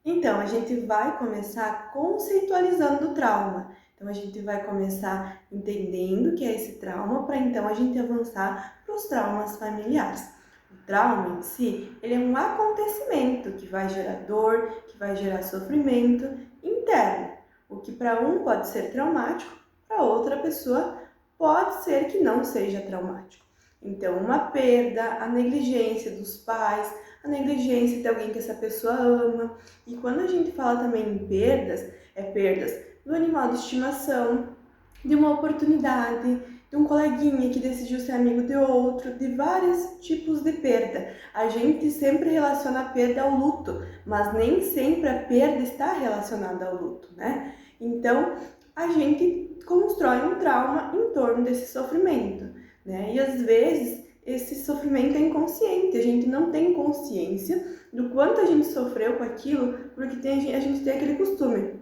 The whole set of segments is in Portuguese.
Então, a gente vai começar conceitualizando o trauma. Então, a gente vai começar entendendo o que é esse trauma, para então a gente avançar para os traumas familiares. O trauma em si, ele é um acontecimento que vai gerar dor, que vai gerar sofrimento interno. O que para um pode ser traumático, para outra pessoa pode ser que não seja traumático. Então, uma perda, a negligência dos pais, a negligência de alguém que essa pessoa ama. E quando a gente fala também em perdas, é perdas do animal de estimação, de uma oportunidade, de um coleguinha que decidiu ser amigo de outro, de vários tipos de perda. A gente sempre relaciona a perda ao luto, mas nem sempre a perda está relacionada ao luto, né? Então, a gente constrói um trauma em torno desse sofrimento, né? E às vezes esse sofrimento é inconsciente, a gente não tem consciência do quanto a gente sofreu com aquilo, porque a gente tem aquele costume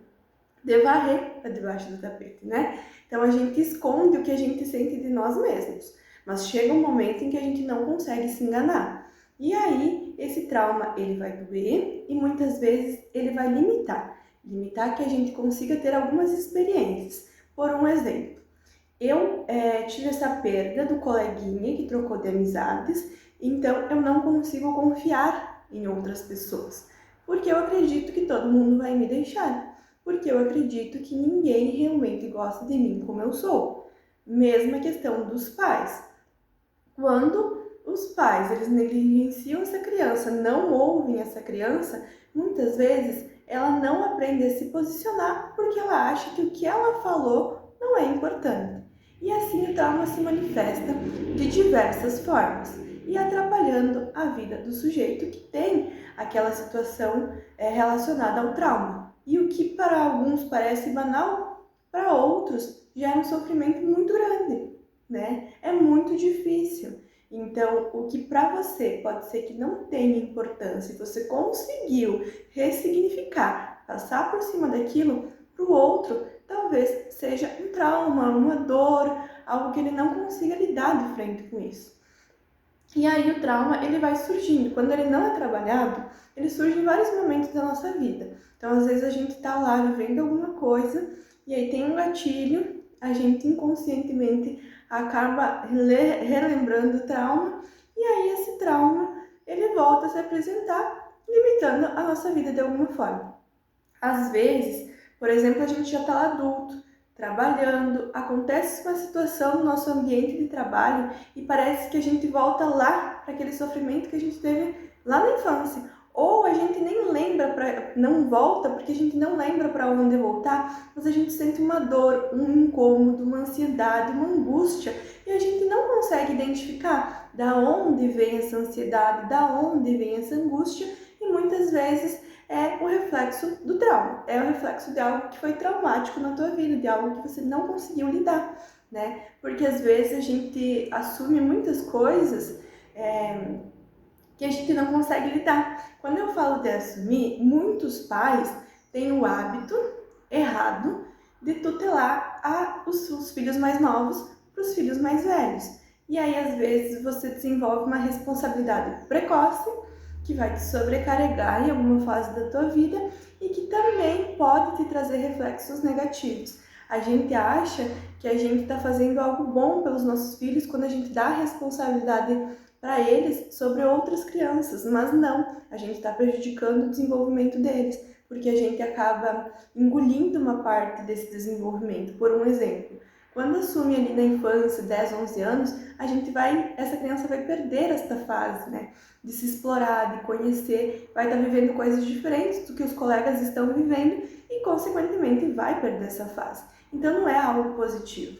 de varrer para debaixo do tapete, né? Então a gente esconde o que a gente sente de nós mesmos, mas chega um momento em que a gente não consegue se enganar. E aí esse trauma ele vai doer e muitas vezes ele vai limitar que a gente consiga ter algumas experiências. Por um exemplo, eu tive essa perda do coleguinha que trocou de amizades, então eu não consigo confiar em outras pessoas, porque eu acredito que todo mundo vai me deixar, porque eu acredito que ninguém realmente gosta de mim como eu sou. Mesma questão dos pais. Quando os pais eles negligenciam essa criança, não ouvem essa criança, muitas vezes ela não aprende a se posicionar porque ela acha que o que ela falou não é importante. E assim o trauma se manifesta de diversas formas e atrapalhando a vida do sujeito que tem aquela situação relacionada ao trauma. E o que para alguns parece banal, para outros já é um sofrimento muito grande, né? É muito difícil. Então, o que para você pode ser que não tenha importância, você conseguiu ressignificar, passar por cima daquilo, para o outro, talvez seja um trauma, uma dor, algo que ele não consiga lidar de frente com isso. E aí o trauma, ele vai surgindo. Quando ele não é trabalhado, ele surge em vários momentos da nossa vida. Então, às vezes a gente está lá vivendo alguma coisa e aí tem um gatilho, a gente inconscientemente acaba relembrando o trauma e aí esse trauma, ele volta a se apresentar, limitando a nossa vida de alguma forma. Às vezes, por exemplo, a gente já está adulto, trabalhando, acontece uma situação no nosso ambiente de trabalho e parece que a gente volta lá para aquele sofrimento que a gente teve lá na infância. Ou a gente nem lembra, não volta porque a gente não lembra para onde voltar, mas a gente sente uma dor, um incômodo, uma ansiedade, uma angústia e a gente não consegue identificar da onde vem essa ansiedade, da onde vem essa angústia e muitas vezes é o reflexo do trauma, é o reflexo de algo que foi traumático na tua vida, de algo que você não conseguiu lidar, né? Porque às vezes a gente assume muitas coisas que a gente não consegue lidar. Quando eu falo de assumir, muitos pais têm o hábito errado de tutelar os filhos mais novos para os filhos mais velhos. E aí, às vezes, você desenvolve uma responsabilidade precoce que vai te sobrecarregar em alguma fase da tua vida e que também pode te trazer reflexos negativos. A gente acha que a gente está fazendo algo bom pelos nossos filhos quando a gente dá a responsabilidade para eles sobre outras crianças, mas não, a gente está prejudicando o desenvolvimento deles, porque a gente acaba engolindo uma parte desse desenvolvimento. Por um exemplo, quando assume ali na infância, 10, 11 anos, essa criança vai perder esta fase, né? De se explorar, de conhecer, vai estar vivendo coisas diferentes do que os colegas estão vivendo e, consequentemente, vai perder essa fase. Então, não é algo positivo.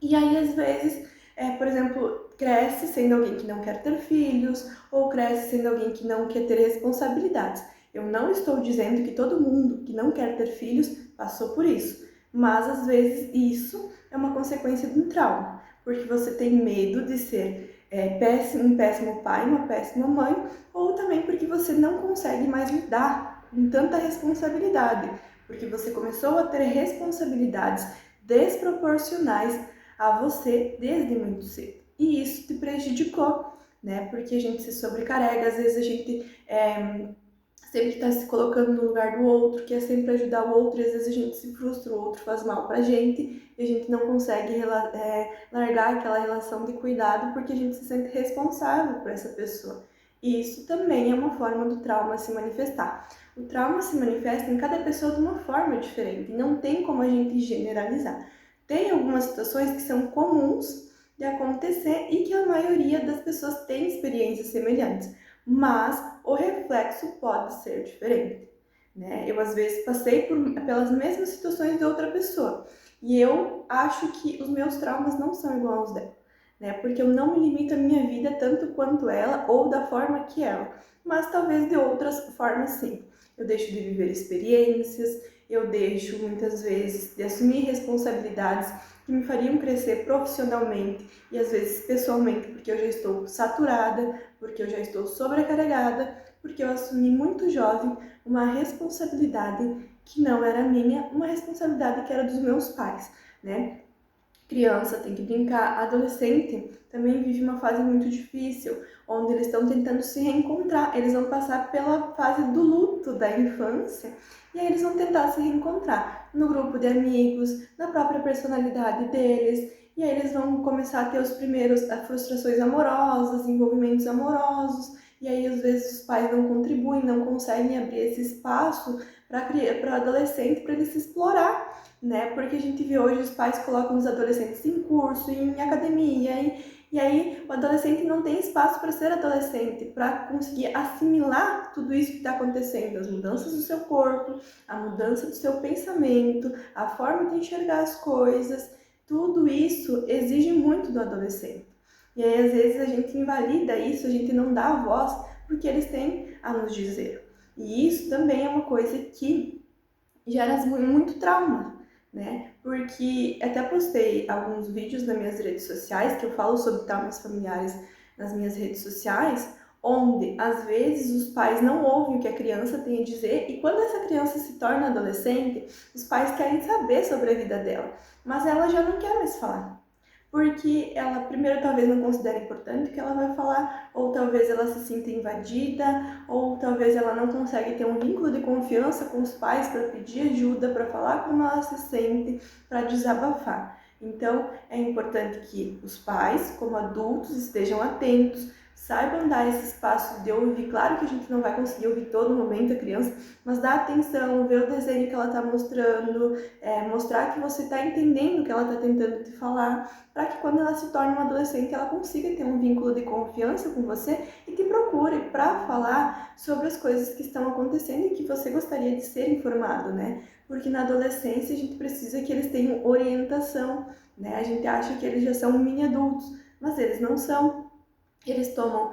E aí, às vezes, por exemplo, cresce sendo alguém que não quer ter filhos, ou cresce sendo alguém que não quer ter responsabilidades. Eu não estou dizendo que todo mundo que não quer ter filhos passou por isso, mas às vezes isso é uma consequência de um trauma, porque você tem medo de ser um péssimo pai, uma péssima mãe, ou também porque você não consegue mais lidar com tanta responsabilidade, porque você começou a ter responsabilidades desproporcionais a você desde muito cedo. E isso te prejudicou, né? Porque a gente se sobrecarrega, às vezes a gente sempre está se colocando no lugar do outro, quer sempre ajudar o outro, e às vezes a gente se frustra, o outro faz mal pra gente, e a gente não consegue largar aquela relação de cuidado porque a gente se sente responsável por essa pessoa. E isso também é uma forma do trauma se manifestar. O trauma se manifesta em cada pessoa de uma forma diferente, não tem como a gente generalizar. Tem algumas situações que são comuns de acontecer e que a maioria das pessoas tem experiências semelhantes, mas o reflexo pode ser diferente, né? Eu às vezes passei pelas mesmas situações de outra pessoa e eu acho que os meus traumas não são iguais aos dela, né? Porque eu não me limito a minha vida tanto quanto ela ou da forma que ela, mas talvez de outras formas sim. Eu deixo de viver experiências, eu deixo muitas vezes de assumir responsabilidades que me fariam crescer profissionalmente e às vezes pessoalmente, porque eu já estou saturada, porque eu já estou sobrecarregada, porque eu assumi muito jovem uma responsabilidade que não era minha, uma responsabilidade que era dos meus pais, né? Criança tem que brincar, adolescente também vive uma fase muito difícil, onde eles estão tentando se reencontrar, eles vão passar pela fase do luto da infância e aí eles vão tentar se reencontrar no grupo de amigos, na própria personalidade deles, e aí eles vão começar a ter os primeiros frustrações amorosas, envolvimentos amorosos, e aí às vezes os pais não contribuem, não conseguem abrir esse espaço para o adolescente para ele se explorar, né? Porque a gente vê hoje os pais colocam os adolescentes em curso, em academia, e aí o adolescente não tem espaço para ser adolescente, para conseguir assimilar tudo isso que está acontecendo, as mudanças do seu corpo, a mudança do seu pensamento, a forma de enxergar as coisas, tudo isso exige muito do adolescente. E aí às vezes a gente invalida isso, a gente não dá a voz porque eles têm a nos dizer. E isso também é uma coisa que gera muito trauma, né? Porque até postei alguns vídeos nas minhas redes sociais que eu falo sobre traumas familiares nas minhas redes sociais, onde às vezes os pais não ouvem o que a criança tem a dizer e quando essa criança se torna adolescente, os pais querem saber sobre a vida dela, mas ela já não quer mais falar. Porque ela, primeiro, talvez não considere importante o que ela vai falar, ou talvez ela se sinta invadida, ou talvez ela não consegue ter um vínculo de confiança com os pais para pedir ajuda, para falar como ela se sente, para desabafar. Então, é importante que os pais, como adultos, estejam atentos, saibam dar esse espaço de ouvir. Claro que a gente não vai conseguir ouvir todo momento a criança, mas dá atenção, ver o desenho que ela está mostrando, mostrar que você está entendendo o que ela está tentando te falar, para que quando ela se torne uma adolescente, ela consiga ter um vínculo de confiança com você e te procure para falar sobre as coisas que estão acontecendo e que você gostaria de ser informado, né? Porque na adolescência a gente precisa que eles tenham orientação, né? A gente acha que eles já são mini adultos, mas eles não são. Eles tomam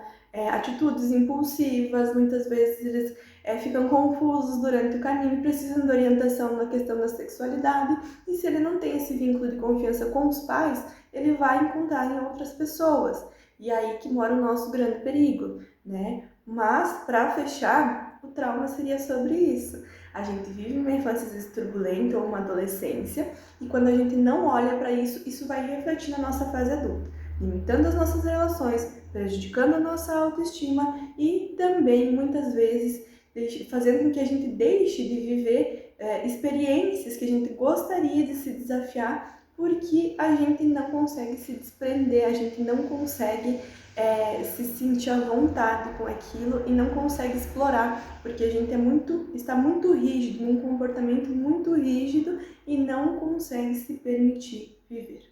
atitudes impulsivas, muitas vezes eles ficam confusos durante o caminho, precisam de orientação na questão da sexualidade, e se ele não tem esse vínculo de confiança com os pais, ele vai encontrar em outras pessoas, e aí que mora o nosso grande perigo, né? Mas, para fechar, o trauma seria sobre isso. A gente vive uma infância às vezes turbulenta ou uma adolescência, e quando a gente não olha para isso, isso vai refletir na nossa fase adulta, limitando as nossas relações, prejudicando a nossa autoestima e também, muitas vezes, fazendo com que a gente deixe de viver experiências que a gente gostaria de se desafiar porque a gente não consegue se desprender, a gente não consegue se sentir à vontade com aquilo e não consegue explorar, porque a gente está muito rígido, num comportamento muito rígido e não consegue se permitir viver.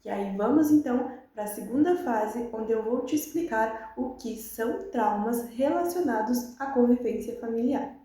E aí vamos então para a segunda fase, onde eu vou te explicar o que são traumas relacionados à convivência familiar.